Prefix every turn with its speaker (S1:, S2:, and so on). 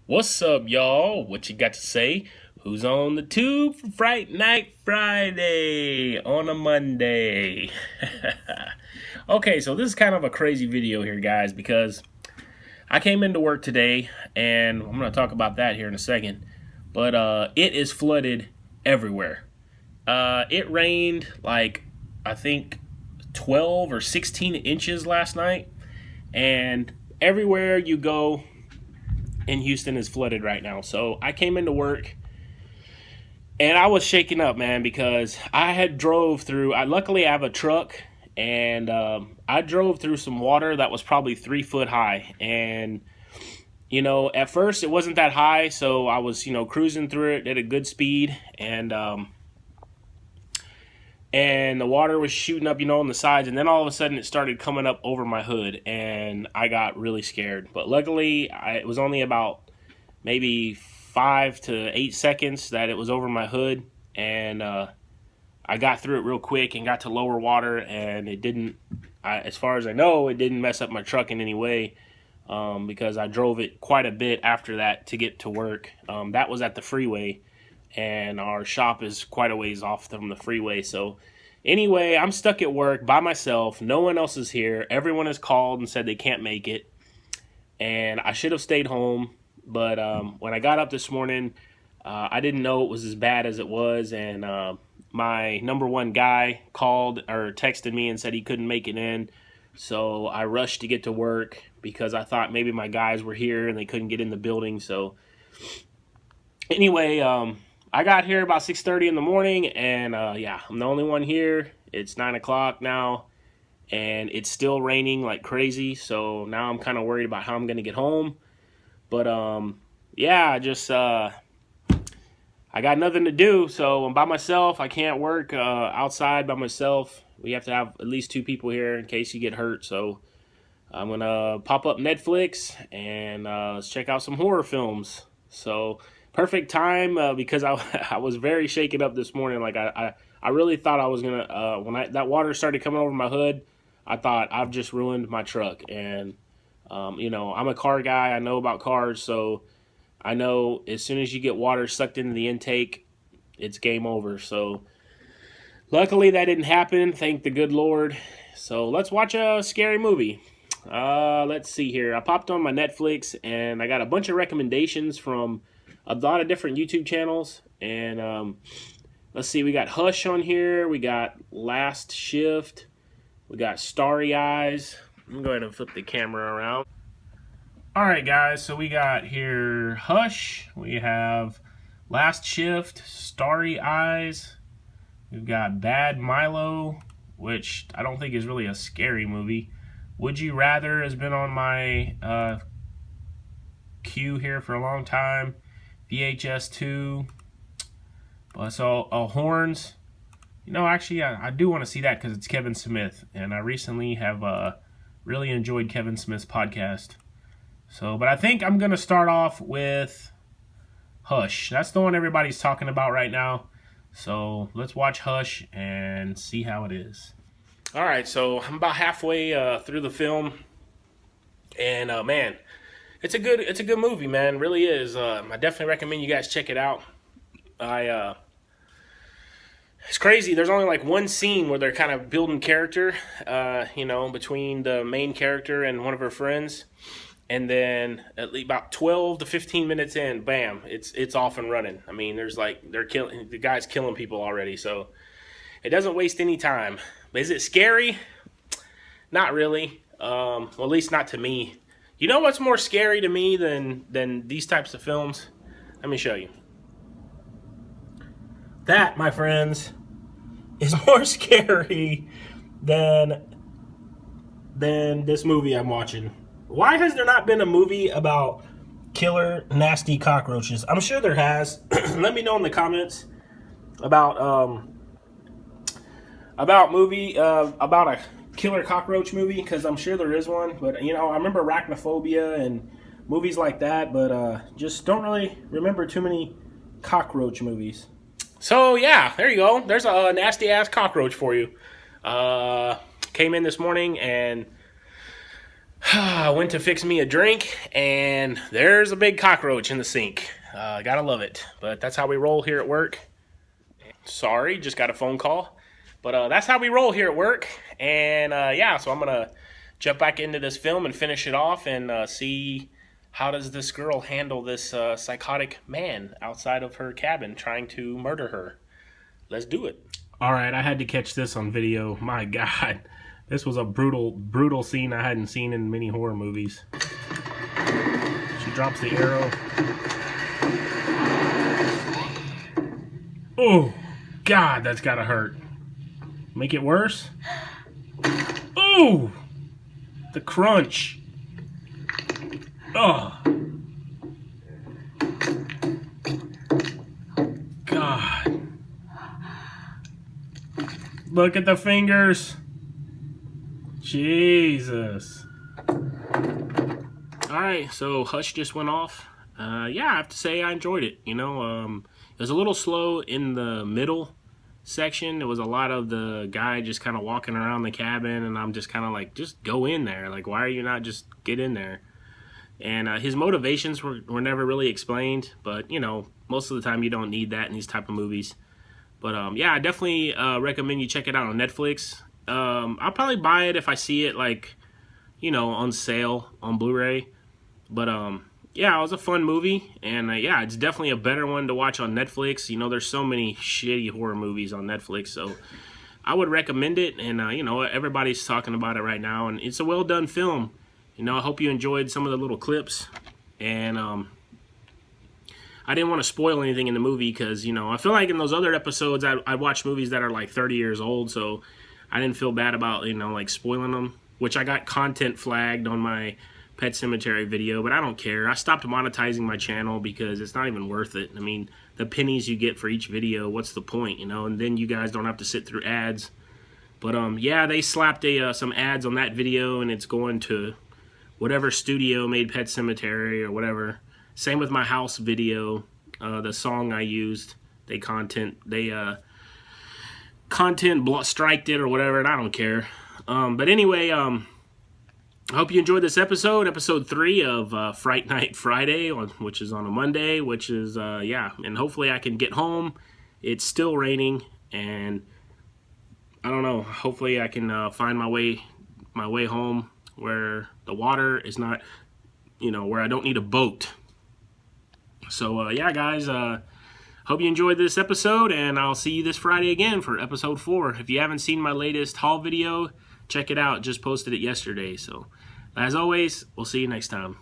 S1: What's up, y'all? What you got to say? Who's on the tube for Fright Night Friday on a Monday? Okay, so this is kind of a crazy video here, guys, because I came into work today, and I'm going to talk about that here in a second, but it is flooded everywhere. It rained like, I think, 12 or 16 inches last night, and everywhere you go in Houston is flooded right now. So I came into work and I was shaken up, man, because I had drove through. Luckily I have a truck, and I drove through some water that was probably 3 foot high. And at first it wasn't that high, so I was cruising through it at a good speed, and the water was shooting up, on the sides, and then all of a sudden it started coming up over my hood, and I got really scared. But luckily, it was only about maybe 5 to 8 seconds that it was over my hood, and I got through it real quick and got to lower water, and it didn't, as far as I know, it didn't mess up my truck in any way, because I drove it quite a bit after that to get to work. That was at the freeway, and our shop is quite a ways off from the freeway. So anyway, I'm stuck at work by myself. No one else is here. Everyone has called and said they can't make it, and I should have stayed home. But when I got up this morning, I didn't know it was as bad as it was, and my number one guy called or texted me and said he couldn't make it in. So I rushed to get to work because I thought maybe my guys were here and they couldn't get in the building. So anyway, I got here about 6:30 in the morning, and yeah, I'm the only one here. It's 9 o'clock now, and it's still raining like crazy. So now I'm kind of worried about how I'm going to get home. But yeah, I got nothing to do, so I'm by myself. I can't work outside by myself. We have to have at least 2 people here in case you get hurt. So I'm going to pop up Netflix and let's check out some horror films. So perfect time because I was very shaken up this morning. Like I really thought I was going to, when that water started coming over my hood, I thought I've just ruined my truck. And, I'm a car guy. I know about cars, so I know as soon as you get water sucked into the intake, it's game over. So luckily that didn't happen. Thank the good Lord. So let's watch a scary movie. Let's see here. I popped on my Netflix and I got a bunch of recommendations from a lot of different YouTube channels. And let's see, we got Hush on here. We got Last Shift. We got Starry Eyes. I'm going to go ahead and flip the camera around. Alright guys, so we got here Hush, we have Last Shift, Starry Eyes, we've got Bad Milo, which I don't think is really a scary movie. Would You Rather has been on my queue here for a long time. VHS 2, so Horns. Actually, I do want to see that because it's Kevin Smith, and I recently have really enjoyed Kevin Smith's podcast. So, but I think I'm going to start off with Hush. That's the one everybody's talking about right now. So, let's watch Hush and see how it is. All right, so I'm about halfway through the film. And, man, it's a good movie, man. It really is. I definitely recommend you guys check it out. It's crazy. There's only like one scene where they're kind of building character, between the main character and one of her friends. And then at least about 12 to 15 minutes in, bam, it's off and running. I mean, the guy's killing people already, so it doesn't waste any time. But is it scary? Not really. Well, at least not to me. You know what's more scary to me than these types of films? Let me show you. That, my friends, is more scary than this movie I'm watching. Why has there not been a movie about killer, nasty cockroaches? I'm sure there has. Let me know in the comments about a killer cockroach movie, because I'm sure there is one. But I remember Arachnophobia and movies like that, but just don't really remember too many cockroach movies. So yeah, there you go. There's a nasty ass cockroach for you. Came in this morning and I went to fix me a drink, and there's a big cockroach in the sink. Gotta love it. But that's how we roll here at work. Sorry, just got a phone call. But that's how we roll here at work. And yeah, so I'm gonna jump back into this film and finish it off and see how does this girl handle this psychotic man outside of her cabin trying to murder her. Let's do it. All right, I had to catch this on video. My God, this was a brutal scene I hadn't seen in many horror movies. She drops the arrow. Oh, God, that's gotta hurt. Make it worse? Oh, the crunch. Oh, God. Look at the fingers. Jesus. Alright, so Hush just went off. Yeah, I have to say I enjoyed it. You know, it was a little slow in the middle section. There was a lot of the guy just kind of walking around the cabin, and I'm just kind of like, just go in there. Like, why are you not just get in there? And his motivations were never really explained, but, you know, most of the time you don't need that in these type of movies. But, yeah, I definitely recommend you check it out on Netflix. I'll probably buy it if I see it, like, you know, on sale on Blu-ray. But, yeah, it was a fun movie. And, yeah, it's definitely a better one to watch on Netflix. You know, there's so many shitty horror movies on Netflix. So I would recommend it. And, you know, everybody's talking about it right now. And it's a well-done film. You know, I hope you enjoyed some of the little clips. And, I didn't want to spoil anything in the movie because, you know, I feel like in those other episodes I watch movies that are like 30 years old, so I didn't feel bad about, you know, like spoiling them, which I got content flagged on my Pet Cemetery video, but I don't care. I stopped monetizing my channel because it's not even worth it. I mean, the pennies you get for each video, what's the point, you know, and then you guys don't have to sit through ads. But, yeah, they slapped some ads on that video, and it's going to whatever studio made Pet Cemetery or whatever. Same with my house video, the song I used, they content striked it or whatever, and I don't care. But anyway, I hope you enjoyed this episode 3 of Fright Night Friday, which is on a Monday, which is, yeah, and hopefully I can get home. It's still raining, and I don't know, hopefully I can find my way home where the water is not, you know, where I don't need a boat. So, yeah, guys, hope you enjoyed this episode, and I'll see you this Friday again for episode 4. If you haven't seen my latest haul video, check it out. Just posted it yesterday. So, as always, we'll see you next time.